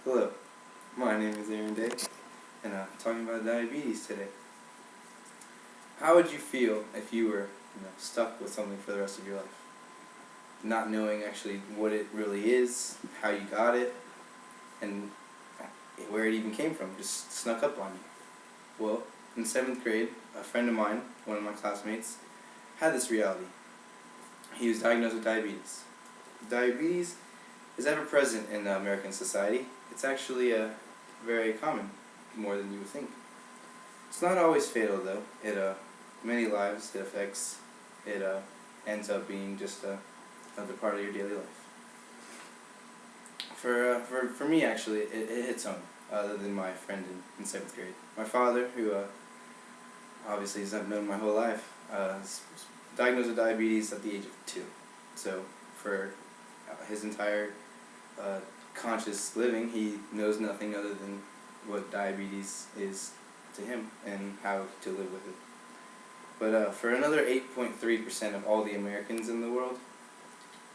Hello, my name is Aaron Day, and I'm talking about diabetes today. How would you feel if you were, stuck with something for the rest of your life? Not knowing actually what it really is, how you got it, and where it even came from, just snuck up on you. Well, in 7th grade, a friend of mine, one of my classmates, had this reality. He was diagnosed with diabetes. Diabetes is ever present in American society. It's actually very common, more than you would think. It's not always fatal though. It many lives it affects. It ends up being just another part of your daily life. For me actually, it hits home. Other than my friend in 7th grade, my father, who obviously has not known my whole life, was diagnosed with diabetes at the age of 2. So for his entire conscious living, he knows nothing other than what diabetes is to him and how to live with it. But for another 8.3% of all the Americans in the world,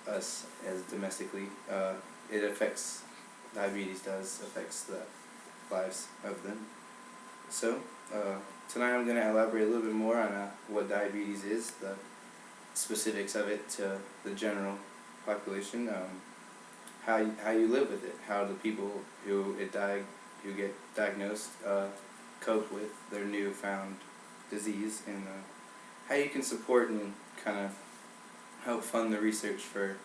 us as domestically, it affects, diabetes affects the lives of them. So tonight I'm going to elaborate a little bit more on what diabetes is, the specifics of it to the general population, how you live with it, how the people who get diagnosed cope with their newfound disease, and how you can support and kind of help fund the research for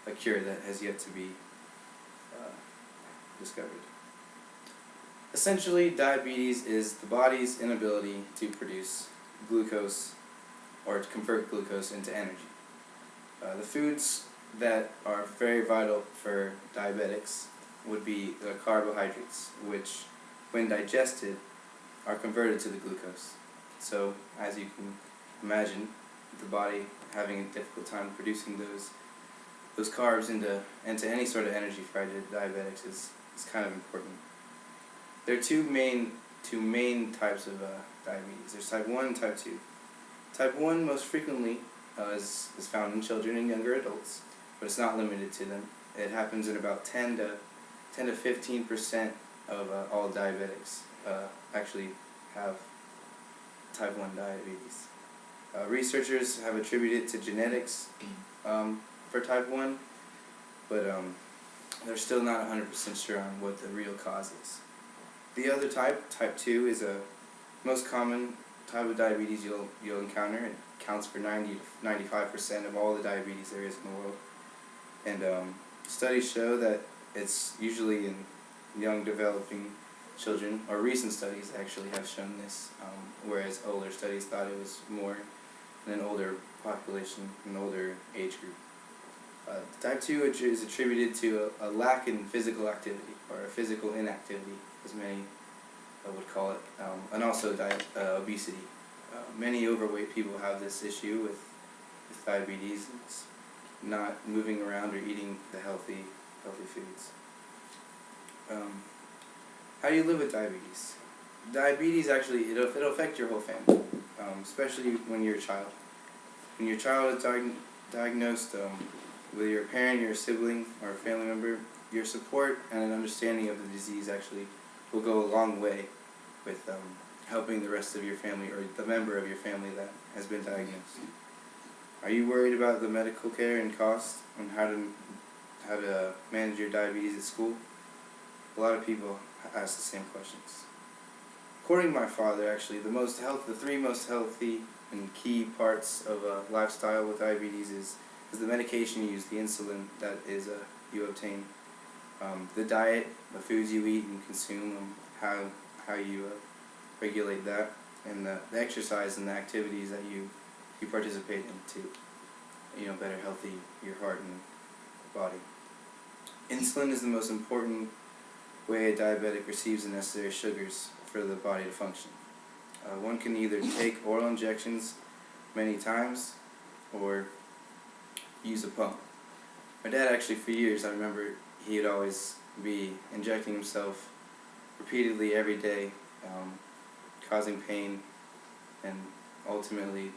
a cure that has yet to be discovered. Essentially, diabetes is the body's inability to produce glucose or to convert glucose into energy. The foods that are very vital for diabetics would be the carbohydrates, which, when digested, are converted to the glucose. So, as you can imagine, the body having a difficult time producing those carbs into any sort of energy for diabetics is kind of important. There are two main types of diabetes. There's type 1 and type 2. Type 1 most frequently is found in children and younger adults, but it's not limited to them. It happens in about 10 to 15% of all diabetics actually have type 1 diabetes. Researchers have attributed it to genetics for type 1, but they're still not 100% sure on what the real cause is. The other type 2, is a most common type of diabetes you'll encounter. It counts for 90 to 95% of all the diabetes there is in the world. And studies show that it's usually in young developing children, or recent studies actually have shown this, whereas older studies thought it was more in an older population, an older age group. Type 2 is attributed to a lack in physical activity, or a physical inactivity, as many would call it, and also obesity. Many overweight people have this issue with diabetes. It's not moving around or eating the healthy foods. How do you live with diabetes? Diabetes actually, it'll affect your whole family, especially when you're a child. When your child is diagnosed, with your parent, your sibling, or a family member, your support and an understanding of the disease actually will go a long way with helping the rest of your family, or the member of your family that has been diagnosed. Are you worried about the medical care and cost, and how to manage your diabetes at school? A lot of people ask the same questions. According to my father, actually, the three most healthy and key parts of a lifestyle with diabetes is the medication you use, the insulin that you obtain, the diet, the foods you eat and consume, how you regulate that, and the exercise and the activities that you participate in to better healthy your heart and body. Insulin is the most important way a diabetic receives the necessary sugars for the body to function. One can either take oral injections many times or use a pump. My dad actually, for years, I remember he'd always be injecting himself repeatedly every day, causing pain and ultimately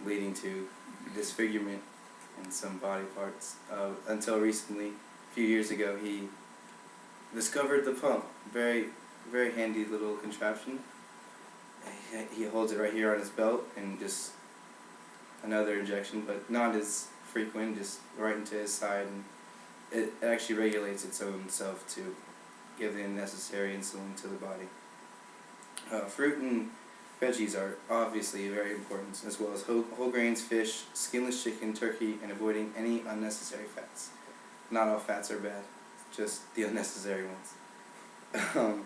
leading to disfigurement in some body parts. Until recently, a few years ago, he discovered the pump. Very, very handy little contraption. He holds it right here on his belt, and just another injection, but not as frequent, just right into his side, and it actually regulates its own self to give the necessary insulin to the body. Fruit and veggies are obviously very important, as well as whole grains, fish, skinless chicken, turkey, and avoiding any unnecessary fats. Not all fats are bad, just the unnecessary ones.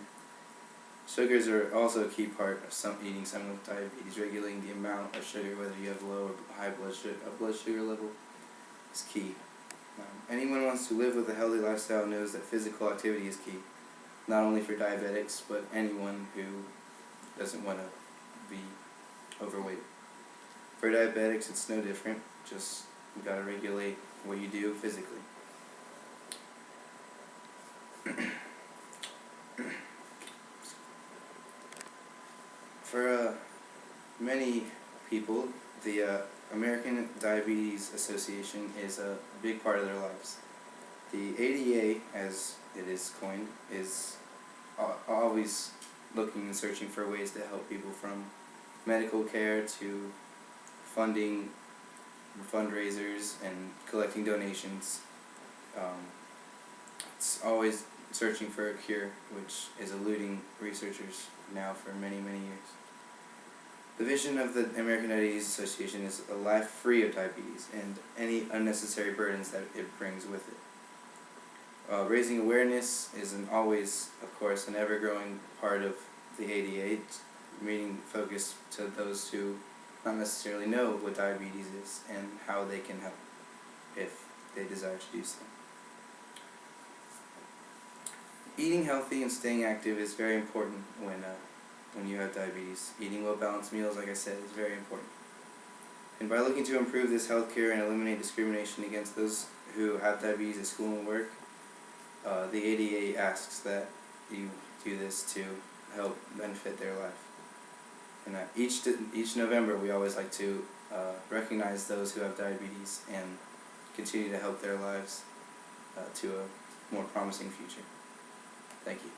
Sugars are also a key part of eating someone with diabetes. Regulating the amount of sugar, whether you have low or high blood sugar level, is key. Anyone who wants to live with a healthy lifestyle knows that physical activity is key, not only for diabetics, but anyone who doesn't want to be overweight. For diabetics, it's no different. Just you gotta regulate what you do physically. For many people, the American Diabetes Association is a big part of their lives. The ADA, as it is coined, is always looking and searching for ways to help people, from medical care to funding fundraisers and collecting donations. It's always searching for a cure, which is eluding researchers now for many, many years. The vision of the American Diabetes Association is a life free of diabetes and any unnecessary burdens that it brings with it. Raising awareness is always, of course, an ever-growing part of the ADA, meaning focused to those who not necessarily know what diabetes is and how they can help if they desire to do so. Eating healthy and staying active is very important when you have diabetes. Eating well-balanced meals, like I said, is very important. And by looking to improve this health care and eliminate discrimination against those who have diabetes at school and work, the ADA asks that you do this to help benefit their life. And each November, we always like to recognize those who have diabetes and continue to help their lives to a more promising future. Thank you.